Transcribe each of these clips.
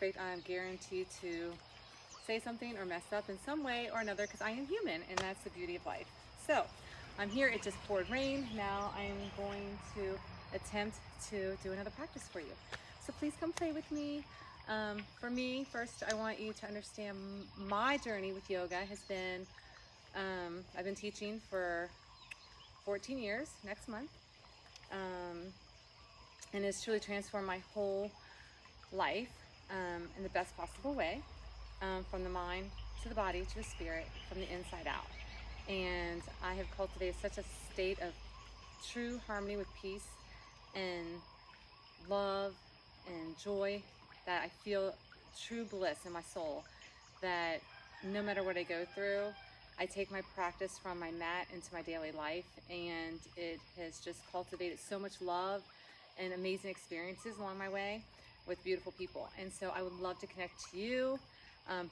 perfect. I'm guaranteed to say something or mess up in some way or another because I am human, and that's the beauty of life. So I'm here, it just poured rain. Now I'm going to attempt to do another practice for you. So please come play with me. For me, first I want you to understand my journey with yoga has been, I've been teaching for 14 years next month, and it's truly transformed my whole life in the best possible way, from the mind to the body to the spirit, from the inside out. And I have cultivated such a state of true harmony with peace and love and joy that I feel true bliss in my soul, that no matter what I go through, I take my practice from my mat into my daily life, and it has just cultivated so much love and amazing experiences along my way with beautiful people. And so I would love to connect to you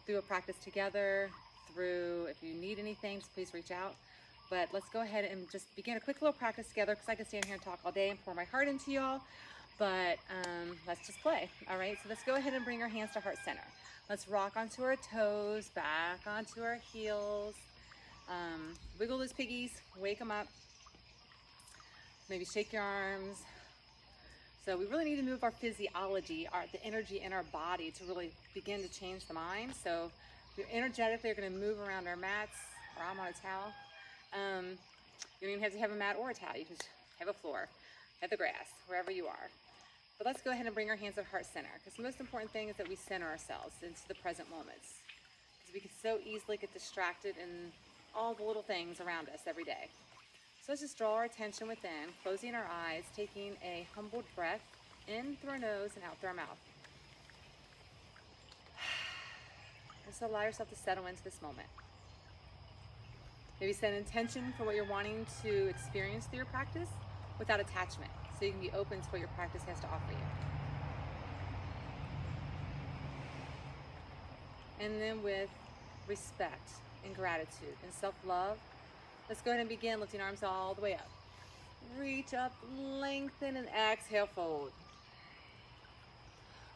through a practice together, through, if you need anything, just please reach out. But let's go ahead and just begin a quick little practice together, because I could stand here and talk all day and pour my heart into y'all. But let's just play. All right, so let's go ahead and bring our hands to heart center. Let's rock onto our toes, back onto our heels. Wiggle those piggies, wake them up. Maybe shake your arms. So we really need to move our physiology, the energy in our body, to really begin to change the mind. So we energetically are going to move around our mats, or I'm on a towel. You don't even have to have a mat or a towel. You can just have a floor, have the grass, wherever you are. But let's go ahead and bring our hands at heart center, because the most important thing is that we center ourselves into the present moments, because we can so easily get distracted in all the little things around us every day. So let's just draw our attention within, closing our eyes, taking a humbled breath in through our nose and out through our mouth. Just allow yourself to settle into this moment. Maybe set an intention for what you're wanting to experience through your practice without attachment, so you can be open to what your practice has to offer you. And then with respect and gratitude and self-love, let's go ahead and begin lifting arms all the way up. Reach up, lengthen, and exhale, fold.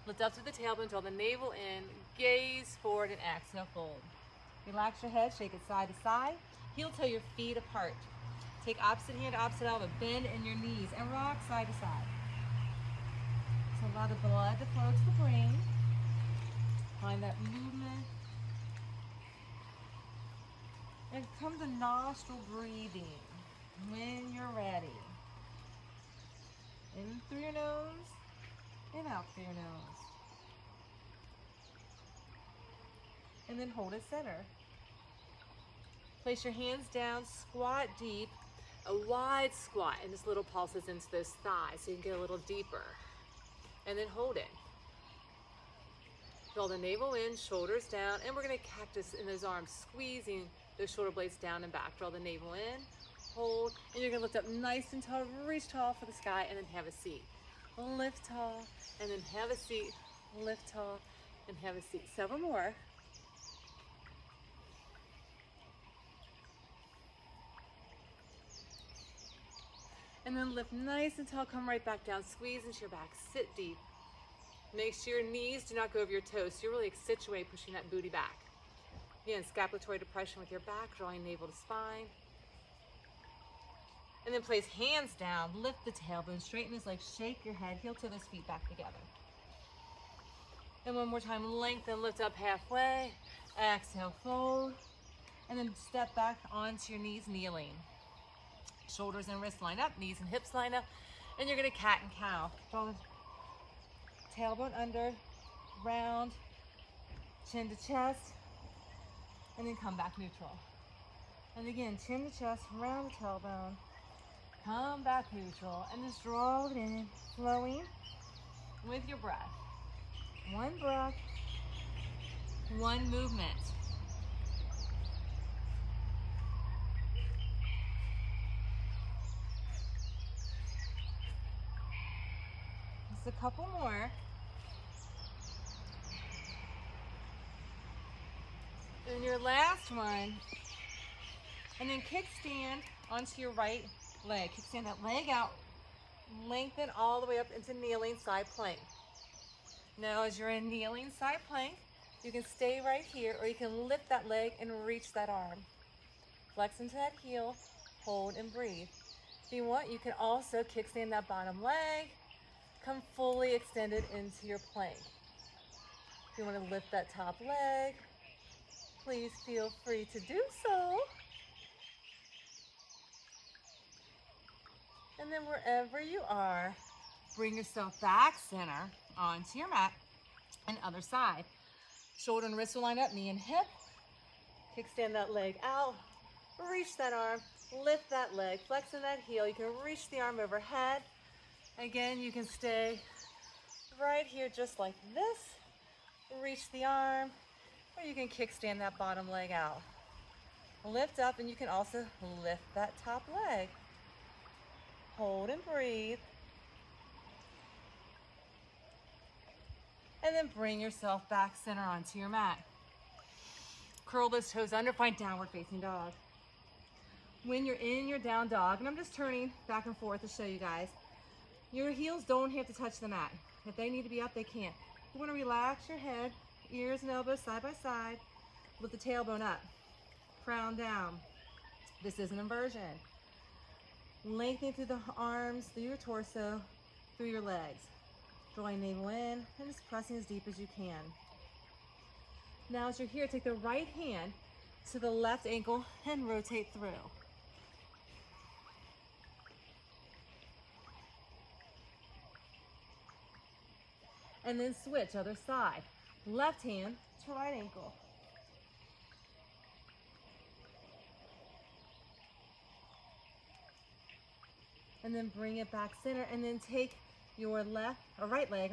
Lift up through the tailbone, draw the navel in, gaze forward, and exhale, fold. Relax your head, shake it side to side. Heel toe your feet apart. Take opposite hand, opposite elbow, bend in your knees, and rock side to side. So allow the blood to flow to the brain. Find that movement. And come to nostril breathing when you're ready. In through your nose and out through your nose. And then hold it center. Place your hands down, squat deep, a wide squat, and just little pulses into those thighs so you can get a little deeper. And then hold it. Draw the navel in, shoulders down, and we're going to cactus in those arms, squeezing those shoulder blades down and back. Draw the navel in, hold, and you're going to lift up nice and tall, reach tall for the sky, and then have a seat. Lift tall, and then have a seat. Lift tall, and have a seat. Several more. And then lift nice and tall, come right back down, squeeze into your back, sit deep. Make sure your knees do not go over your toes, so you're really accentuate pushing that booty back. Again, scapulatory depression with your back, drawing navel to spine. And then place hands down, lift the tailbone, straighten those legs, shake your head, heel to those feet back together. And one more time, lengthen, lift up halfway, exhale, fold, and then step back onto your knees, kneeling. Shoulders and wrists line up, knees and hips line up, and you're gonna cat and cow. Draw the tailbone under, round, chin to chest, and then come back neutral. And again, chin to chest, round the tailbone, come back neutral, and just draw it in, flowing with your breath. One breath, one movement. Just a couple more. And your last one. And then kickstand onto your right leg. Kickstand that leg out, lengthen all the way up into kneeling side plank. Now as you're in kneeling side plank, you can stay right here, or you can lift that leg and reach that arm. Flex into that heel, hold and breathe. If you want, you can also kickstand that bottom leg, come fully extended into your plank. If you want to lift that top leg, please feel free to do so. And then wherever you are, bring yourself back center onto your mat and other side. Shoulder and wrist will line up, knee and hip. Kickstand that leg out, reach that arm, lift that leg, flex in that heel. You can reach the arm overhead. Again, you can stay right here just like this. Reach the arm, or you can kickstand that bottom leg out. Lift up, and you can also lift that top leg. Hold and breathe. And then bring yourself back center onto your mat. Curl those toes under, find downward facing dog. When you're in your down dog, and I'm just turning back and forth to show you guys, your heels don't have to touch the mat. If they need to be up, they can. You want to relax your head, ears and elbows side by side, lift the tailbone up, crown down. This is an inversion. Lengthening through the arms, through your torso, through your legs. Drawing navel in and just pressing as deep as you can. Now as you're here, take the right hand to the left ankle and rotate through. And then switch, other side. Left hand to right ankle. And then bring it back center, and then take your right leg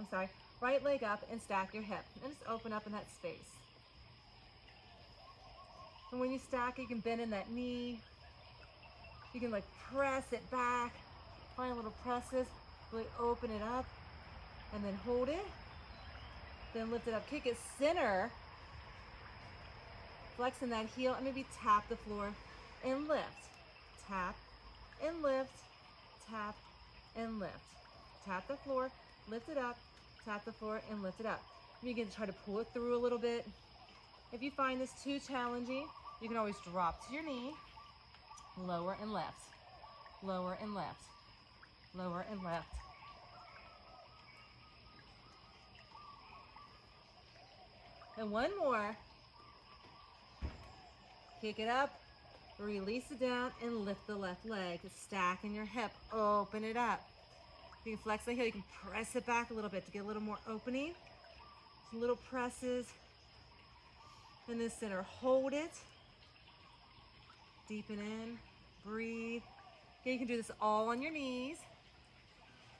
up and stack your hip. And just open up in that space. And when you stack, you can bend in that knee. You can like press it back, find little presses, really open it up, and then hold it. Then lift it up, kick it center, flex in that heel, and maybe tap the floor and lift. Tap and lift, tap and lift. Tap the floor, lift it up, tap the floor and lift it up. You can try to pull it through a little bit. If you find this too challenging, you can always drop to your knee, lower and lift, lower and lift, lower and lift. And one more. Kick it up, release it down, and lift the left leg. Stack in your hip, open it up. You can flex the heel, you can press it back a little bit to get a little more opening. Some little presses. And then center, hold it. Deepen in, breathe. Again, you can do this all on your knees.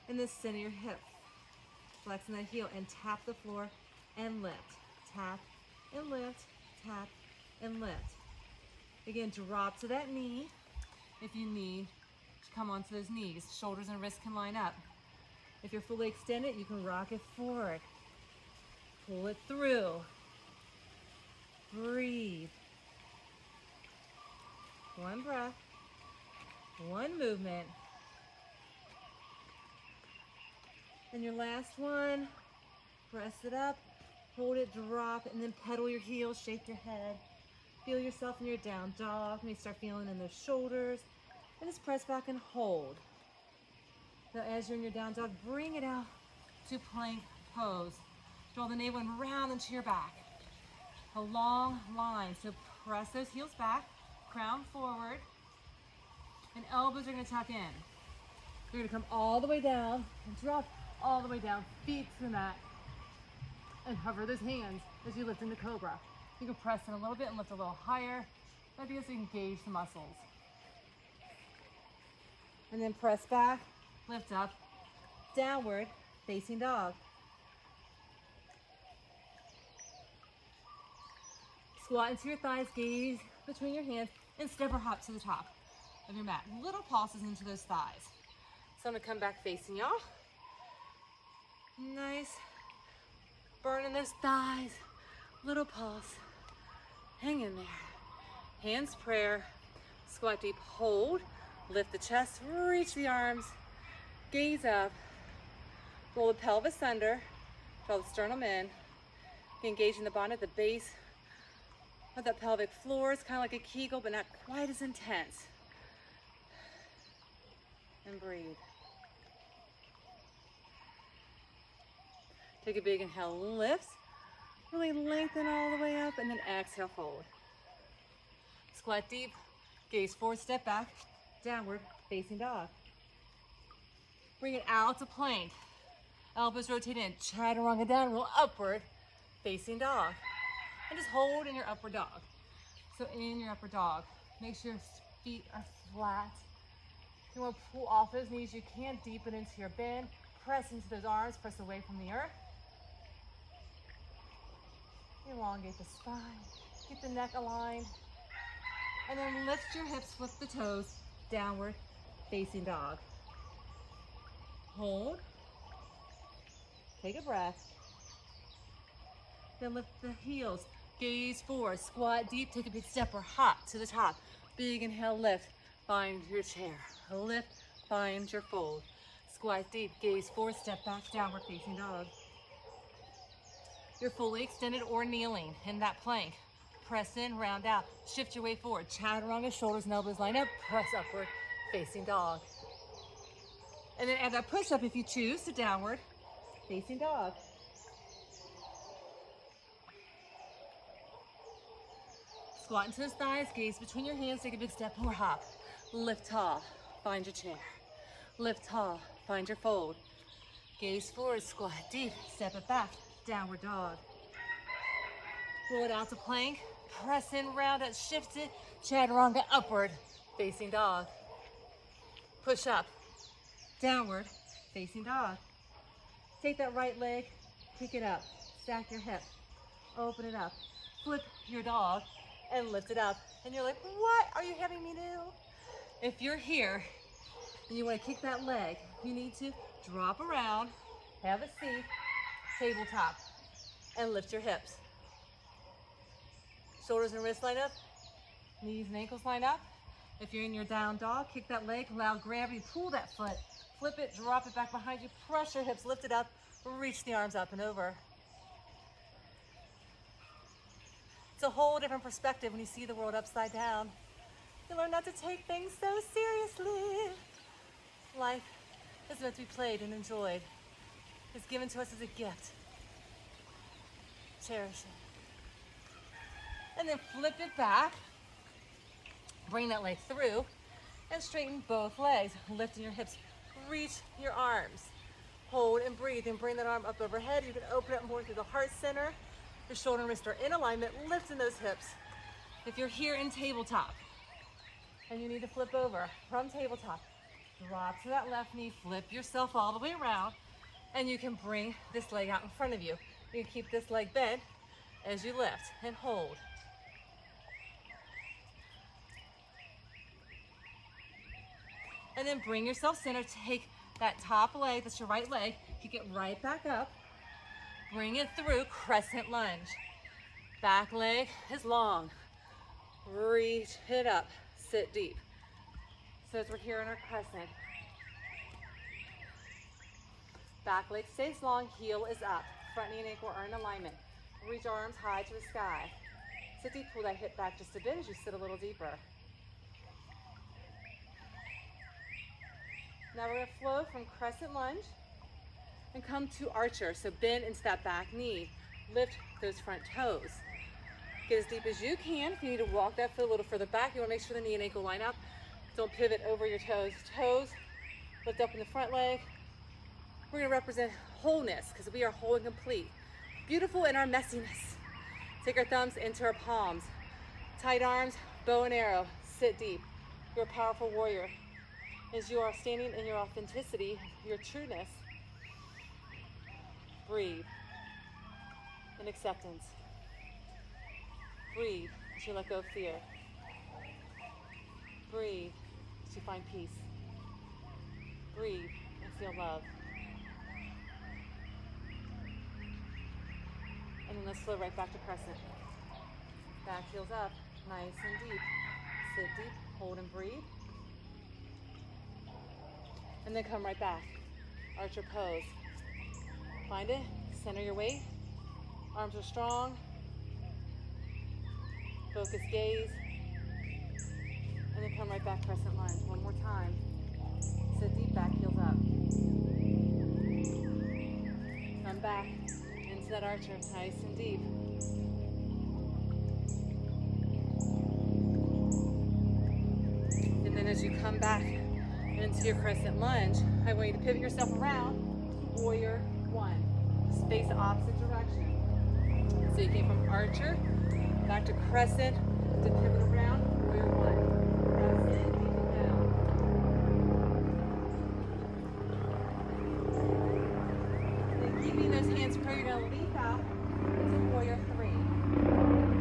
And then center your hip. Flex in that heel and tap the floor and lift. Tap and lift, tap and lift. Again, drop to that knee if you need to come onto those knees. Shoulders and wrists can line up. If you're fully extended, you can rock it forward. Pull it through. Breathe. One breath, one movement. And your last one, press it up. Hold it, drop, and then pedal your heels, shake your head. Feel yourself in your down dog. Maybe start feeling in those shoulders. And just press back and hold. Now as you're in your down dog, bring it out to plank pose. Draw the navel in round into your back. A long line, so press those heels back, crown forward, and elbows are gonna tuck in. You're gonna come all the way down and drop all the way down, feet to the mat. And hover those hands as you lift into cobra. You can press in a little bit and lift a little higher. That because you engage the muscles. And then press back, lift up, downward facing dog. Squat into your thighs, gaze between your hands, and step or hop to the top of your mat. Little pulses into those thighs. So I'm gonna come back facing y'all. Nice. Burning those thighs, little pulse, hang in there. Hands prayer, squat deep, hold, lift the chest, reach the arms, gaze up, roll the pelvis under, Draw the sternum in. Engaging the bond at the base of that pelvic floor. It's kind of like a Kegel, but not quite as intense. And breathe. Take a big inhale, lifts. Really lengthen all the way up, and then exhale, fold. Squat deep, gaze forward, step back, downward, facing dog. Bring it out to plank. Elbows rotate in, chaturanga down, roll upward, facing dog. And just hold in your upward dog. So in your upward dog, make sure your feet are flat. If you want to pull off those knees, you can deepen into your bend. Press into those arms, press away from the earth. Elongate the spine, keep the neck aligned. And then lift your hips, flip the toes, downward, facing dog. Hold. Take a breath. Then lift the heels, gaze forward, squat deep, take a big step or hop to the top. Big inhale, lift, find your chair. Lift, find your fold. Squat deep, gaze forward, step back, downward facing dog. You're fully extended or kneeling in that plank. Press in, round out, shift your way forward. Chaturanga, shoulders and elbows line up, press upward, facing dog. And then add that push up if you choose to downward, facing dog. Squat into the thighs, gaze between your hands, take a big step or hop. Lift tall, find your chair. Lift tall, find your fold. Gaze forward, squat deep, step it back, downward dog. Roll it out to plank, press in, round it, shift it, chaturanga upward, facing dog. Push up, downward, facing dog. Take that right leg, kick it up, stack your hip, open it up, flip your dog, and lift it up. And you're like, what are you having me do? If you're here and you want to kick that leg, you need to drop around, have a seat, tabletop, and lift your hips. Shoulders and wrists line up, knees and ankles line up. If you're in your down dog, kick that leg, allow gravity, pull that foot, flip it, drop it back behind you, press your hips, lift it up, reach the arms up and over. It's a whole different perspective when you see the world upside down. You learn not to take things so seriously. Life is meant to be played and enjoyed. It's given to us as a gift. Cherish it. And then flip it back. Bring that leg through and straighten both legs. Lifting your hips. Reach your arms. Hold and breathe and bring that arm up overhead. You can open it more through the heart center. Your shoulder and wrist are in alignment, lifting those hips. If you're here in tabletop and you need to flip over from tabletop, drop to that left knee, flip yourself all the way around, and you can bring this leg out in front of you. You can keep this leg bent as you lift and hold. And then bring yourself center, take that top leg, that's your right leg, kick it right back up. Bring it through, crescent lunge. Back leg is long. Reach it up, sit deep. So as we're here in our crescent, back leg stays long, heel is up. Front knee and ankle are in alignment. Reach arms high to the sky. Sit deep, pull that hip back just a bit as you sit a little deeper. Now we're gonna flow from crescent lunge and come to archer. So bend into that back knee. Lift those front toes. Get as deep as you can. If you need to walk that foot a little further back, you wanna make sure the knee and ankle line up. Don't pivot over your toes. Toes, lift up in the front leg. We're gonna represent wholeness because we are whole and complete. Beautiful in our messiness. Take our thumbs into our palms. Tight arms, bow and arrow, sit deep. You're a powerful warrior. As you are standing in your authenticity, your trueness, breathe in acceptance. Breathe as you let go of fear. Breathe as you find peace. Breathe and feel love. And then let's flow right back to crescent. Back heels up, nice and deep. Sit deep, hold and breathe. And then come right back. Archer pose. Find it, center your weight. Arms are strong. Focus gaze. And then come right back, crescent lunge. One more time. Sit deep, back heels up. Come back into that archer, nice and deep. And then as you come back into your crescent lunge, I want you to pivot yourself around to warrior one. Just face the opposite direction. So you came from archer, back to crescent, to pivot around, warrior one. Press in, deep and down. Then keeping those hands pro, you're going to leap out into warrior three.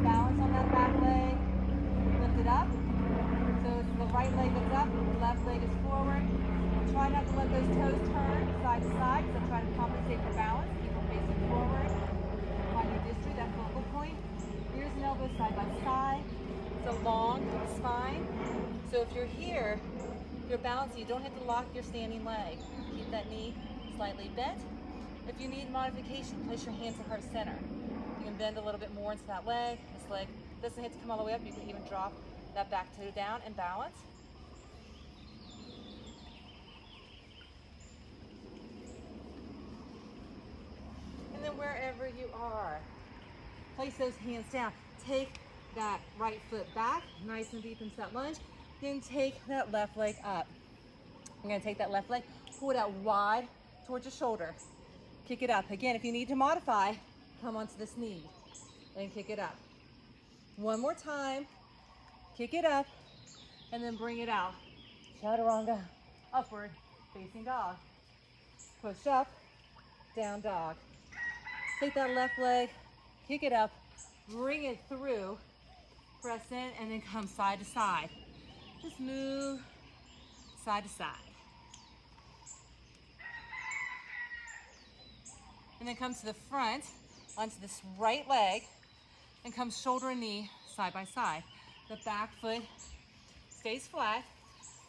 Balance on that back leg, lift it up. So it's the right leg that's up, the left leg is forward. Try not to let those toes turn side to side, so try to compensate for balance. Keep them facing forward. Find your distri, that focal point. Ears and elbows side by side. It's a long spine. So if you're here, you're balancing. You don't have to lock your standing leg. Keep that knee slightly bent. If you need modification, place your hands at heart center. You can bend a little bit more into that leg. This leg doesn't have to come all the way up. You can even drop that back toe down and balance. And then wherever you are, place those hands down. Take that right foot back, nice and deep into that lunge. Then take that left leg up. I'm gonna take that left leg, pull it out wide towards your shoulder. Kick it up. Again, if you need to modify, come onto this knee and kick it up. One more time. Kick it up and then bring it out. Chaturanga, upward, facing dog. Push up, down dog. Take that left leg, kick it up, bring it through, press in, and then come side to side. Just move side to side. And then come to the front, onto this right leg, and come shoulder and knee side by side. The back foot stays flat.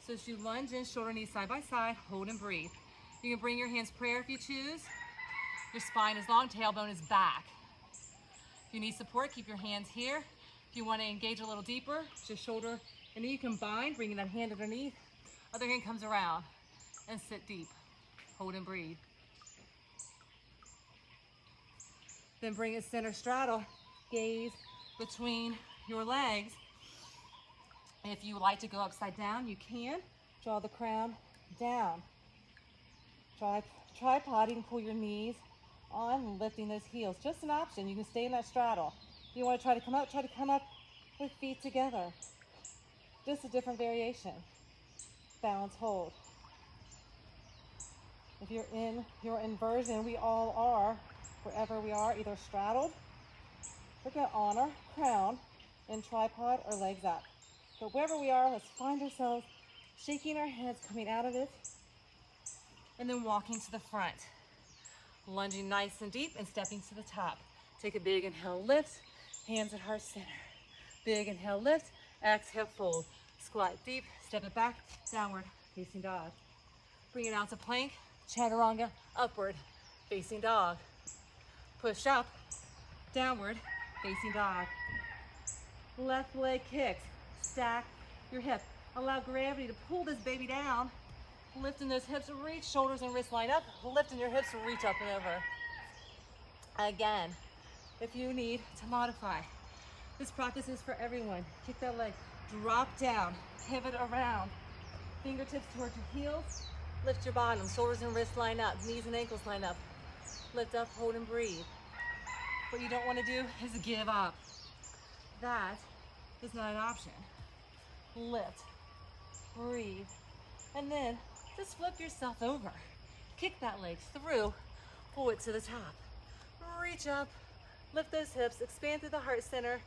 So as you lunge in, shoulder, knee side by side, hold and breathe. You can bring your hands prayer if you choose. Your spine is long, tailbone is back. If you need support, keep your hands here. If you want to engage a little deeper, just shoulder and knee combined, bringing that hand underneath. Other hand comes around and sit deep. Hold and breathe. Then bring it center straddle, gaze between your legs. If you like to go upside down, you can. Draw the crown down. Tripoding, pull your knees on, lifting those heels. Just an option. You can stay in that straddle. If you want to try to come up with feet together. Just a different variation. Balance, hold. If you're in your inversion, we all are, wherever we are, either straddled, we're going to honor crown in tripod or legs up. But wherever we are, let's find ourselves shaking our heads, coming out of it, and then walking to the front. Lunging nice and deep and stepping to the top. Take a big inhale, lift, hands at heart center. Big inhale, lift, exhale, fold. Squat deep, step it back, downward, facing dog. Bring it out to plank, chaturanga, upward, facing dog. Push up, downward, facing dog. Left leg kicks. Stack your hip. Allow gravity to pull this baby down. Lifting those hips, reach, shoulders and wrists line up. Lifting your hips, reach up and over. Again, if you need to modify. This practice is for everyone. Kick that leg, drop down, pivot around. Fingertips towards your heels. Lift your bottom, shoulders and wrists line up, knees and ankles line up. Lift up, hold and breathe. What you don't want to do is give up. That is not an option. Lift, breathe, and then just flip yourself over. Kick that leg through, pull it to the top. Reach up, lift those hips, expand through the heart center.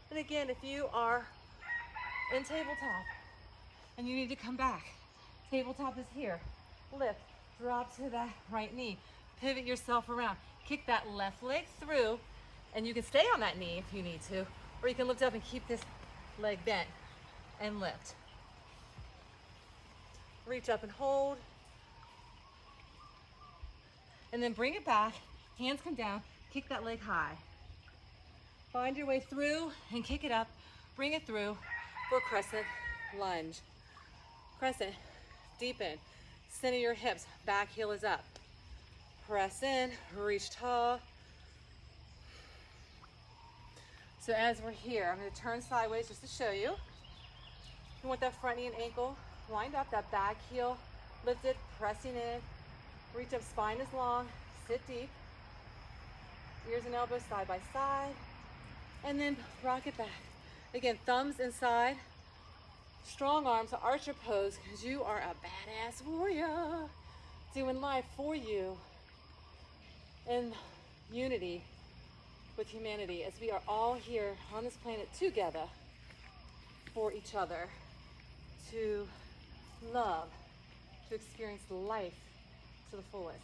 And again, if you are in tabletop and you need to come back, tabletop is here. Lift, drop to that right knee. Pivot yourself around. Kick that left leg through, and you can stay on that knee if you need to, or you can lift up and keep this leg bent and lift. Reach up and hold. And then bring it back Hands come down, kick that leg high. Find your way through and kick it up. Bring it through for crescent lunge. Crescent, deepen. Center your hips, back heel is up. Press in, reach tall. So as we're here, I'm going to turn sideways just to show you. You want that front knee and ankle lined up, that back heel lifted, pressing in. Reach up, spine is long, sit deep. Ears and elbows side by side. And then rock it back. Again, thumbs inside. Strong arms, archer pose, because you are a badass warrior. Doing life for you in unity with humanity, as we are all here on this planet together for each other, to love, to experience life to the fullest.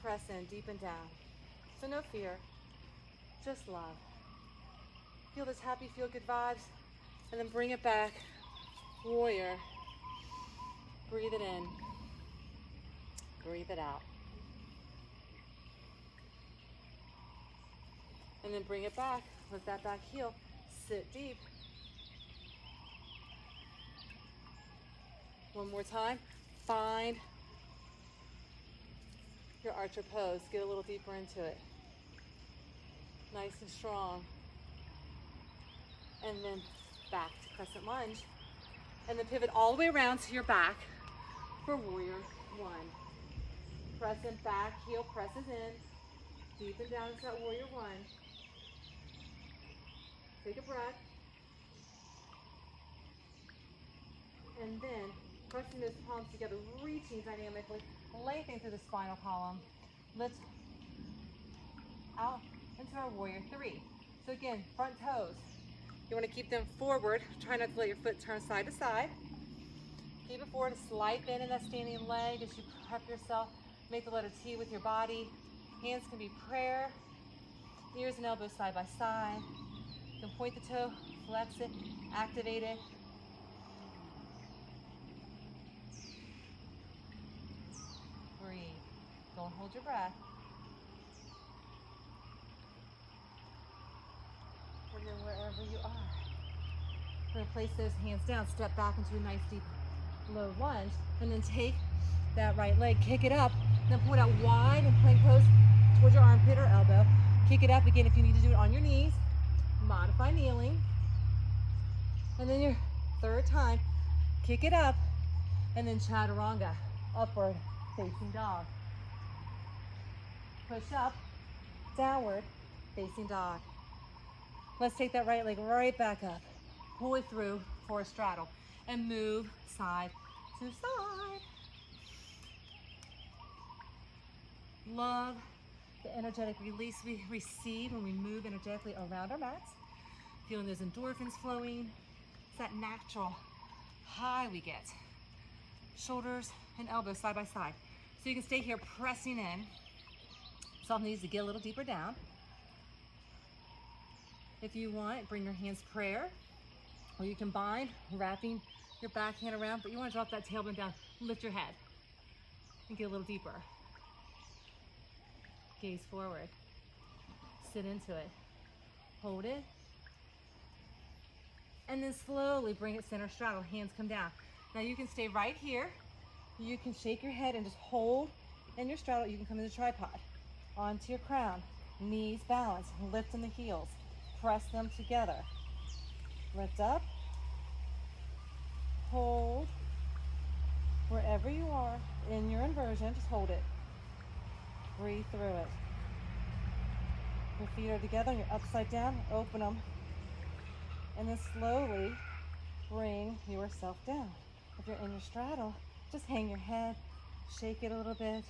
Press in, deepen down. So no fear, just love. Feel this happy, feel good vibes, and then bring it back. Warrior. Breathe it in. Breathe it out. And then bring it back. Lift that back heel. Sit deep. One more time. Find your archer pose. Get a little deeper into it. Nice and strong. And then back to crescent lunge. And then pivot all the way around to your back for warrior one. Crescent back, heel presses in. Deepen down into that warrior one. Take a breath. And then pressing those palms together, reaching dynamically, lengthening through the spinal column. Lift out into our warrior three. So again, front toes. You want to keep them forward. Try not to let your foot turn side to side. Keep it forward, a slight bend in that standing leg as you prep yourself. Make the letter T with your body. Hands can be prayer. Ears and elbows side by side. You can point the toe, flex it, activate it. Breathe. Don't hold your breath. And then wherever you are, we're going to place those hands down, step back into a nice deep low lunge, and then take that right leg, kick it up, then pull it out wide in plank pose towards your armpit or elbow. Kick it up again if you need to do it on your knees. Modify kneeling. And then your third time, kick it up, and then chaturanga, upward facing dog. Push up, downward facing dog. Let's take that right leg right back up. Pull it through for a straddle and move side to side. Love the energetic release we receive when we move energetically around our mats. Feeling those endorphins flowing. It's that natural high we get. Shoulders and elbows side by side. So you can stay here pressing in. Self needs to get a little deeper down. If you want, bring your hands prayer, or you can bind, wrapping your back hand around, but you want to drop that tailbone down, lift your head, and get a little deeper. Gaze forward, sit into it, hold it, and then slowly bring it center straddle, hands come down. Now you can stay right here, you can shake your head and just hold in your straddle. You can come into tripod, onto your crown, knees balance, lift in the heels. Press them together. Lift up. Hold. Wherever you are in your inversion, just hold it. Breathe through it. Your feet are together and you're upside down. Open them. And then slowly bring yourself down. If you're in your straddle, just hang your head. Shake it a little bit.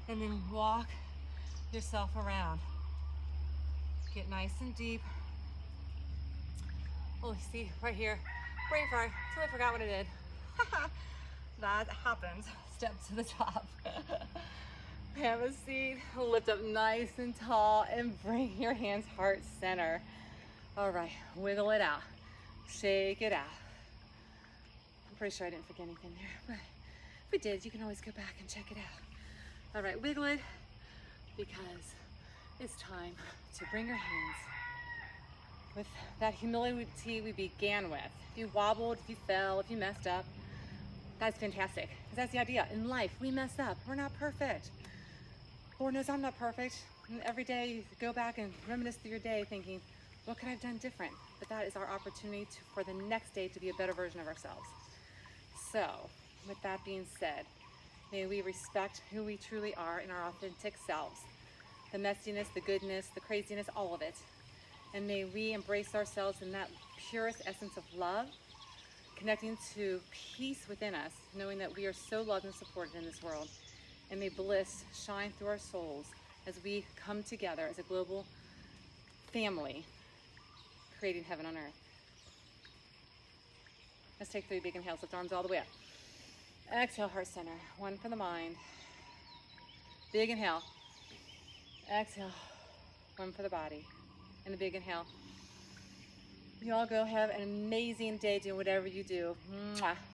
And then walk yourself around. Get nice and deep. Oh, see right here, brain fry. Totally forgot what I did. That happens. Step to the top. Have a seat. Lift up nice and tall and bring your hands heart center. All right, wiggle it out. Shake it out. I'm pretty sure I didn't forget anything there, but If we did, you can always go back and check it out. All right, wiggle it, because it's time to bring your hands with that humility we began with. If you wobbled, if you fell, if you messed up, that's fantastic. Because that's the idea. In life, we mess up. We're not perfect. Lord knows I'm not perfect. And every day you go back and reminisce through your day thinking, what could I have done different? But that is our opportunity for the next day to be a better version of ourselves. So, with that being said, may we respect who we truly are in our authentic selves. The messiness, the goodness, the craziness, all of it. And may we embrace ourselves in that purest essence of love, connecting to peace within us, knowing that we are so loved and supported in this world. And may bliss shine through our souls as we come together as a global family, creating heaven on earth. Let's take 3 big inhales, lift arms all the way up. Exhale, heart center, 1 for the mind. Big inhale. Exhale, 1 for the body. And a big inhale. You all go have an amazing day doing whatever you do. Mwah.